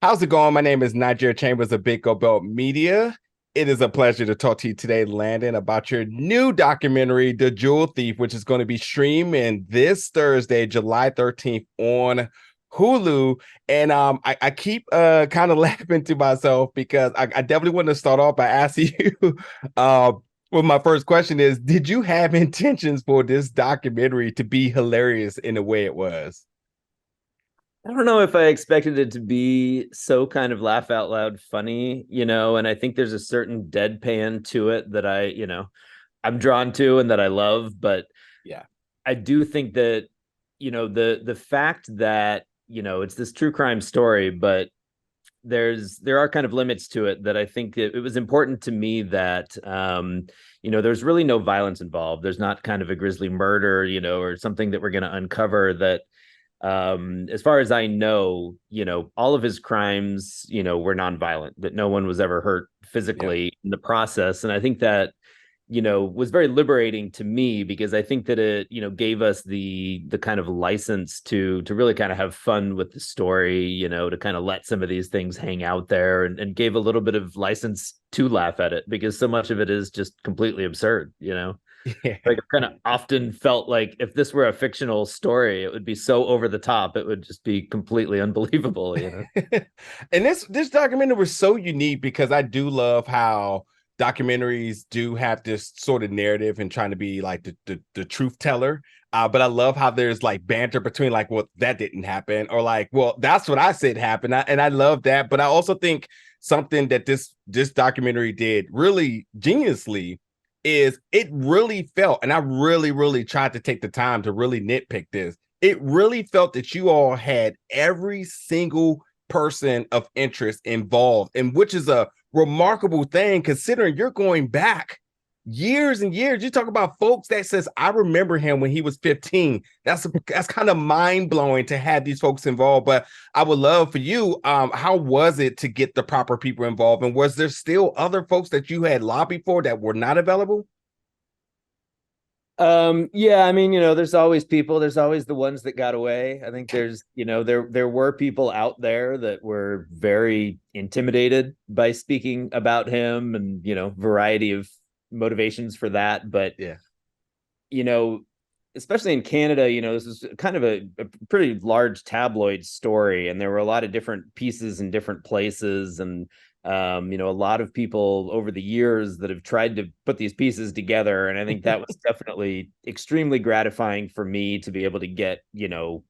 How's it going? My name is Nigeria Chambers of Big Go Belt Media. It is a pleasure to talk to you today, Landon, about your new documentary, The Jewel Thief, which is going to be streaming this Thursday, July 13th on Hulu. And I keep kind of laughing to myself because I definitely want to start off by asking you well, my first question is, did you have intentions for this documentary to be hilarious in the way it was? I don't know if I expected it to be so kind of laugh out loud funny, and I think there's a certain deadpan to it that I'm drawn to and that I love, but Yeah. I do think that, the fact that, it's this true crime story, but there are kind of limits to it that I think it was important to me that there's really no violence involved. There's not kind of a grisly murder, or something that we're going to uncover that as far as I know, all of his crimes, were nonviolent, that no one was ever hurt physically in the process. And I think that, was very liberating to me because I think that it, gave us the kind of license to really kind of have fun with the story, to kind of let some of these things hang out there and gave a little bit of license to laugh at it because so much of it is just completely absurd. Yeah. Like I've kind of often felt like if this were a fictional story, it would be so over the top. It would just be completely unbelievable. And this documentary was so unique because I do love how documentaries do have this sort of narrative and trying to be like the truth teller. But I love how there's like banter between like, well, that didn't happen, or like, well, that's what I said happened. And I love that. But I also think something that this documentary did really geniusly is it really felt, and I really, really tried to take the time to really nitpick this. It really felt that you all had every single person of interest involved, and which is a remarkable thing considering you're going back years and years. You talk about folks that says, I remember him when he was 15. That's kind of mind-blowing to have these folks involved. But I would love for you, how was it to get the proper people involved? And was there still other folks that you had lobbied for that were not available? Yeah, I mean, there's always people, there's always the ones that got away. I think there's, there were people out there that were very intimidated by speaking about him and, variety of motivations for that. But, Yeah. you know, especially in Canada, this is kind of a pretty large tabloid story, and there were a lot of different pieces in different places, and a lot of people over the years that have tried to put these pieces together, and I think that was definitely extremely gratifying for me to be able to get,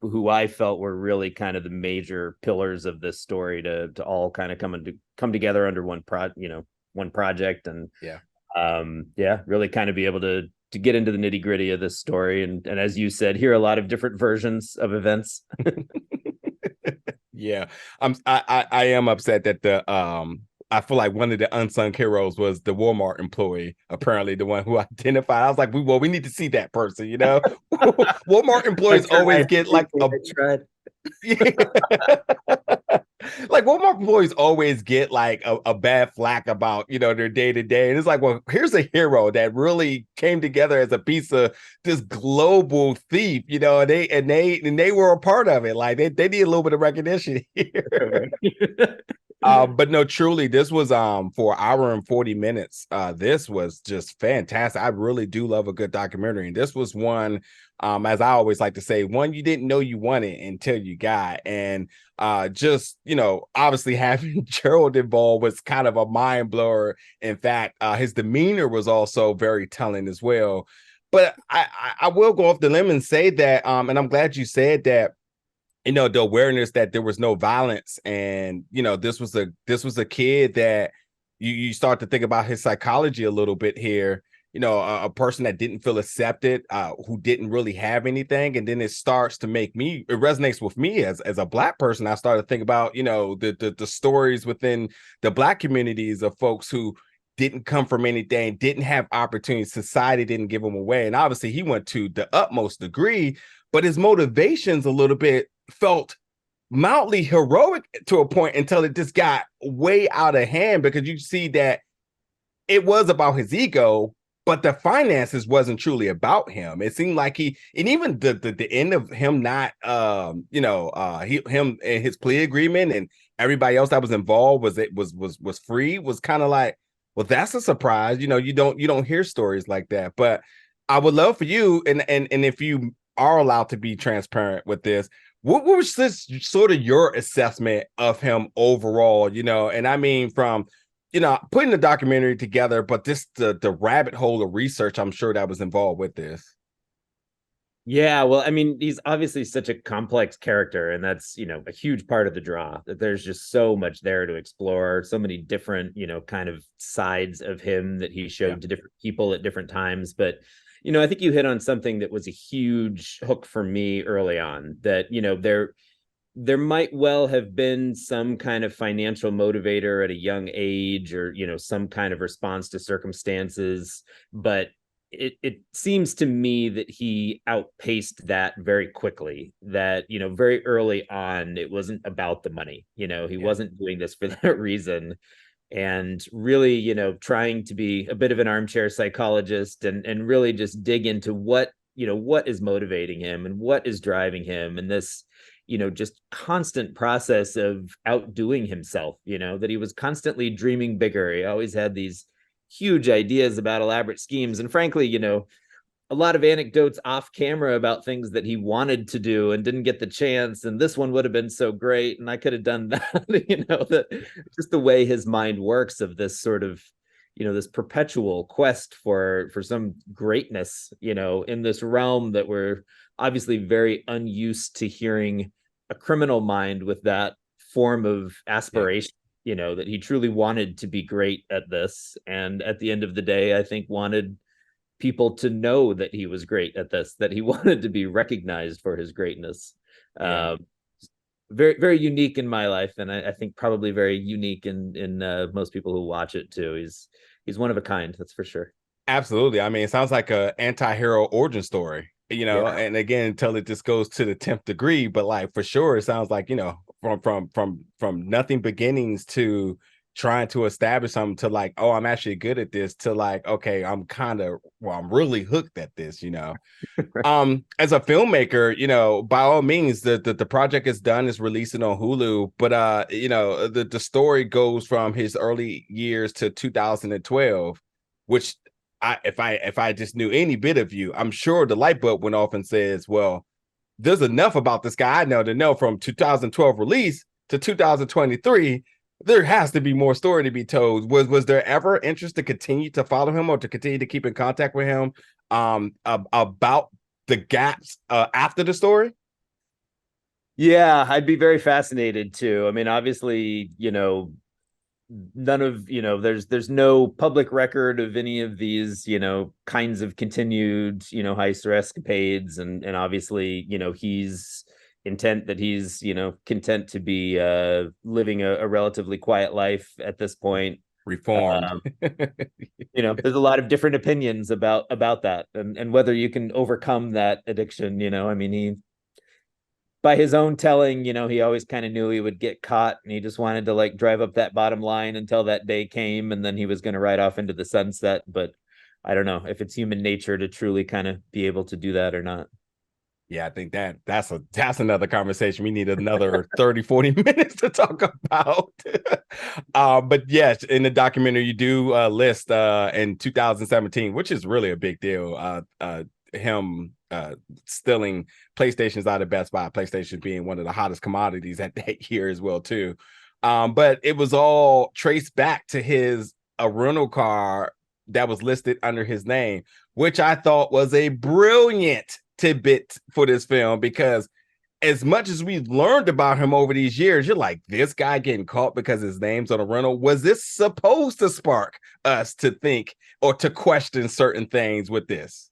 who I felt were really kind of the major pillars of this story to all kind of come together under one project, and Yeah. really kind of be able to get into the nitty gritty of this story, and as you said, hear a lot of different versions of events. Yeah. I am upset that I feel like one of the unsung heroes was the Walmart employee, apparently the one who identified. I was like, we need to see that person. Walmart I employees always tried. get like a I tried. like Walmart employees always get like a bad flack about their day to day, and it's like, well, here's a hero that really came together as a piece of this global thief, and they were a part of it. Like they need a little bit of recognition here. But no, truly, this was for an hour and 40 minutes. This was just fantastic. I really do love a good documentary. And this was one, as I always like to say, one you didn't know you wanted until you got. And just, obviously having Gerald involved was kind of a mind blower. In fact, his demeanor was also very telling as well. But I will go off the limb and say that, and I'm glad you said that, the awareness that there was no violence, and this was a kid that you start to think about his psychology a little bit here. A person that didn't feel accepted, who didn't really have anything, and then it resonates with me as a Black person. I started to think about the stories within the Black communities of folks who didn't come from anything, didn't have opportunities, society didn't give them away, and obviously he went to the utmost degree, but his motivations a little bit felt mildly heroic to a point until it just got way out of hand, because you see that it was about his ego, but the finances wasn't truly about him. It seemed like and even the end of him not, him and his plea agreement and everybody else that was involved was free, was kind of like, well, that's a surprise. You don't hear stories like that. But I would love for you, and if you are allowed to be transparent with this, what was this sort of your assessment of him overall? And I mean from putting the documentary together, but this the rabbit hole of research I'm sure that was involved with this. Yeah, well, I mean, he's obviously such a complex character, and that's, a huge part of the draw. That there's just so much there to explore, so many different, kind of sides of him that he showed to different people at different times. But, I think you hit on something that was a huge hook for me early on, that, there might well have been some kind of financial motivator at a young age, or, some kind of response to circumstances, but it seems to me that he outpaced that very quickly, that very early on it wasn't about the money. He wasn't doing this for that reason, and really trying to be a bit of an armchair psychologist, and really just dig into what is motivating him and what is driving him, and this just constant process of outdoing himself, that he was constantly dreaming bigger. He always had these huge ideas about elaborate schemes, and frankly, a lot of anecdotes off camera about things that he wanted to do and didn't get the chance, and this one would have been so great and I could have done that. That just the way his mind works, of this sort of this perpetual quest for some greatness, in this realm that we're obviously very unused to hearing a criminal mind with that form of aspiration. That he truly wanted to be great at this. And at the end of the day, I think wanted people to know that he was great at this, that he wanted to be recognized for his greatness. Yeah. Very, very unique in my life. And I think probably very unique in most people who watch it too. He's one of a kind, that's for sure. Absolutely. I mean, it sounds like a anti-hero origin story, and again, until it just goes to the 10th degree, but like for sure, it sounds like, from nothing beginnings to trying to establish something to like, oh, I'm actually good at this, to like, okay, I'm really hooked at this. As a filmmaker, by all means, the project is done, is releasing on Hulu, but the story goes from his early years to 2012, which if I just knew any bit of you, I'm sure the light bulb went off and says, well, there's enough about this guy I know to know from 2012 release to 2023, there has to be more story to be told. Was there ever interest to continue to follow him or to continue to keep in contact with him about the gaps after the story? Yeah, I'd be very fascinated too. I mean, obviously, none of there's no public record of any of these kinds of continued heist or escapades, and obviously he's intent that he's content to be living a relatively quiet life at this point, reformed. There's a lot of different opinions about that, and whether you can overcome that addiction. I mean, he, by his own telling, he always kind of knew he would get caught, and he just wanted to like drive up that bottom line until that day came, and then he was going to ride off into the sunset. But I don't know if it's human nature to truly kind of be able to do that or not. Yeah, I think that's another conversation. We need another 30, 40 minutes to talk about. But yes, in the documentary, you do list in 2017, which is really a big deal. Him stealing PlayStations out of Best Buy, PlayStation being one of the hottest commodities at that year as well too. But it was all traced back to a rental car that was listed under his name, which I thought was a brilliant tidbit for this film, because as much as we've learned about him over these years, you're like, this guy getting caught because his name's on a rental. Was this supposed to spark us to think or to question certain things with this?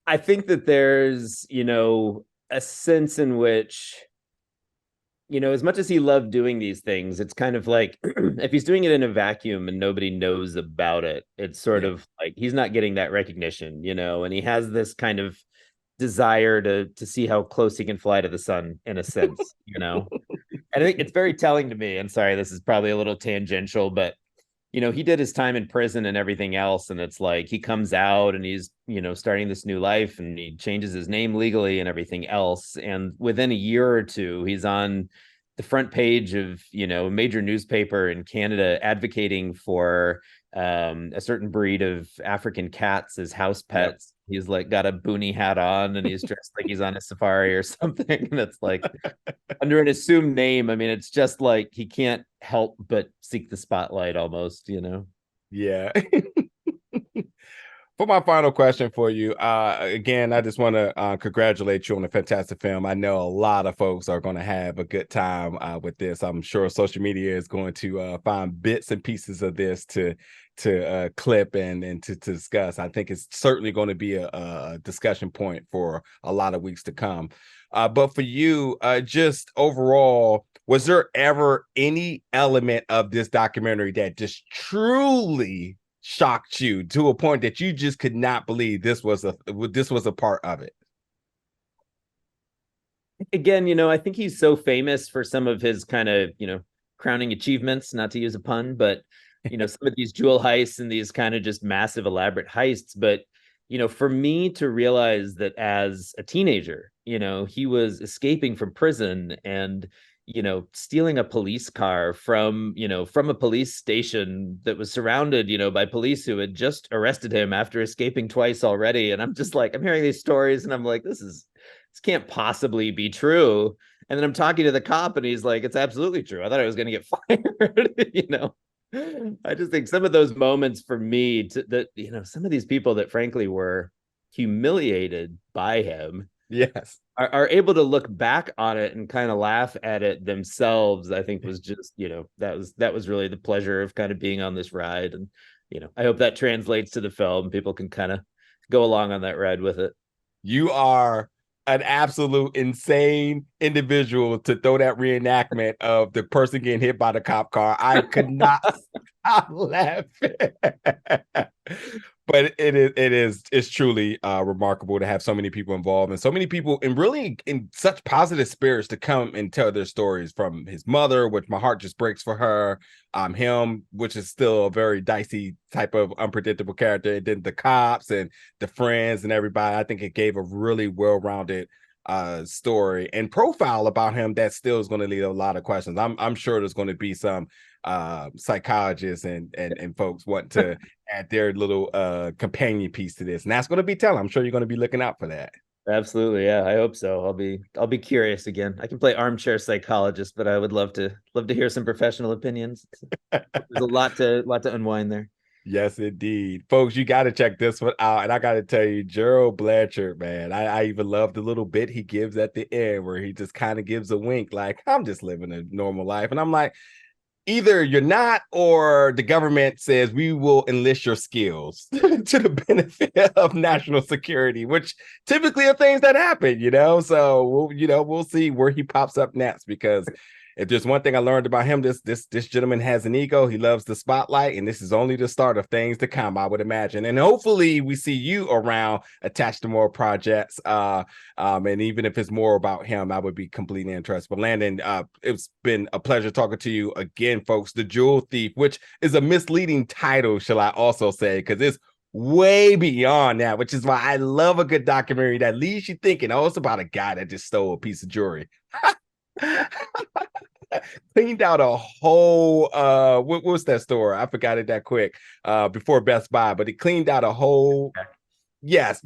I think that there's, a sense in which, as much as he loved doing these things, it's kind of like if he's doing it in a vacuum and nobody knows about it, it's sort of like he's not getting that recognition, and he has this kind of desire to see how close he can fly to the sun, in a sense, And I think it's very telling to me. And sorry, this is probably a little tangential, but he did his time in prison and everything else, and it's like he comes out and he's starting this new life, and he changes his name legally and everything else, and within a year or two he's on the front page of, a major newspaper in Canada advocating for a certain breed of African cats as house Yep. pets. He's like got a boonie hat on and he's dressed like he's on a safari or something. And it's like under an assumed name. I mean, it's just like he can't help but seek the spotlight almost. Yeah. For my final question for you, again, I just want to congratulate you on a fantastic film. I know a lot of folks are going to have a good time with this. I'm sure social media is going to find bits and pieces of this to clip and to discuss. I think it's certainly going to be a discussion point for a lot of weeks to come. But for you, just overall, was there ever any element of this documentary that just truly shocked you to a point that you just could not believe this was a part of it? Again, I think he's so famous for some of his kind of, crowning achievements, not to use a pun, but some of these jewel heists and these kind of just massive elaborate heists. But for me to realize that as a teenager, he was escaping from prison and stealing a police car from a police station that was surrounded, by police who had just arrested him after escaping twice already. And I'm just like, I'm hearing these stories and I'm like, this can't possibly be true. And then I'm talking to the cop and he's like, it's absolutely true. I thought I was going to get fired. I just think some of those moments for me that, some of these people that frankly were humiliated by him, Yes. are able to look back on it and kind of laugh at it themselves. I think was just, that was really the pleasure of kind of being on this ride. And, I hope that translates to the film. People can kind of go along on that ride with it. You are an absolute insane individual to throw that reenactment of the person getting hit by the cop car. I could not stop laughing. But it's truly remarkable to have so many people involved and so many people and really in such positive spirits to come and tell their stories, from his mother, which my heart just breaks for her, him, which is still a very dicey type of unpredictable character, and then the cops and the friends and everybody. I think it gave a really well-rounded story and profile about him that still is going to lead a lot of questions. I'm sure there's going to be some psychologists and folks want to add their little companion piece to this, and that's going to be telling. I'm sure you're going to be looking out for that. Absolutely, yeah, I hope so. I'll be curious again. I can play armchair psychologist, but I would love to hear some professional opinions. There's a lot to unwind there. Yes, indeed. Folks, you got to check this one out. And I got to tell you, Gerald Blanchard, man, I even love the little bit he gives at the end where he just kind of gives a wink, like, I'm just living a normal life. And I'm like, either you're not, or the government says we will enlist your skills to the benefit of national security, which typically are things that happen, So we'll see where he pops up next, because if there's one thing I learned about him, this gentleman has an ego. He loves the spotlight, and this is only the start of things to come, I would imagine. And hopefully we see you around attached to more projects. And even if it's more about him, I would be completely interested. But Landon, it's been a pleasure talking to you again, folks. The Jewel Thief, which is a misleading title, shall I also say, because it's way beyond that, which is why I love a good documentary that leaves you thinking, oh, it's about a guy that just stole a piece of jewelry. Cleaned out a whole what was that store? I forgot it that quick. Before Best Buy, but he cleaned out a whole. Yes,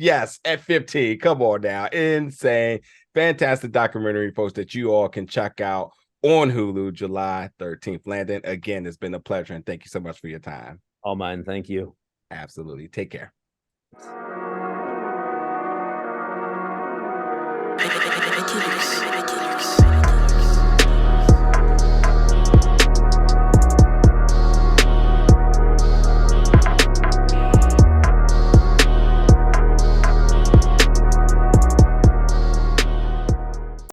at 15. Come on now. Insane. Fantastic documentary, folks, that you all can check out on Hulu July 13th. Landon, again, it's been a pleasure, and thank you so much for your time. All mine. Thank you. Absolutely. Take care. Perpetrates.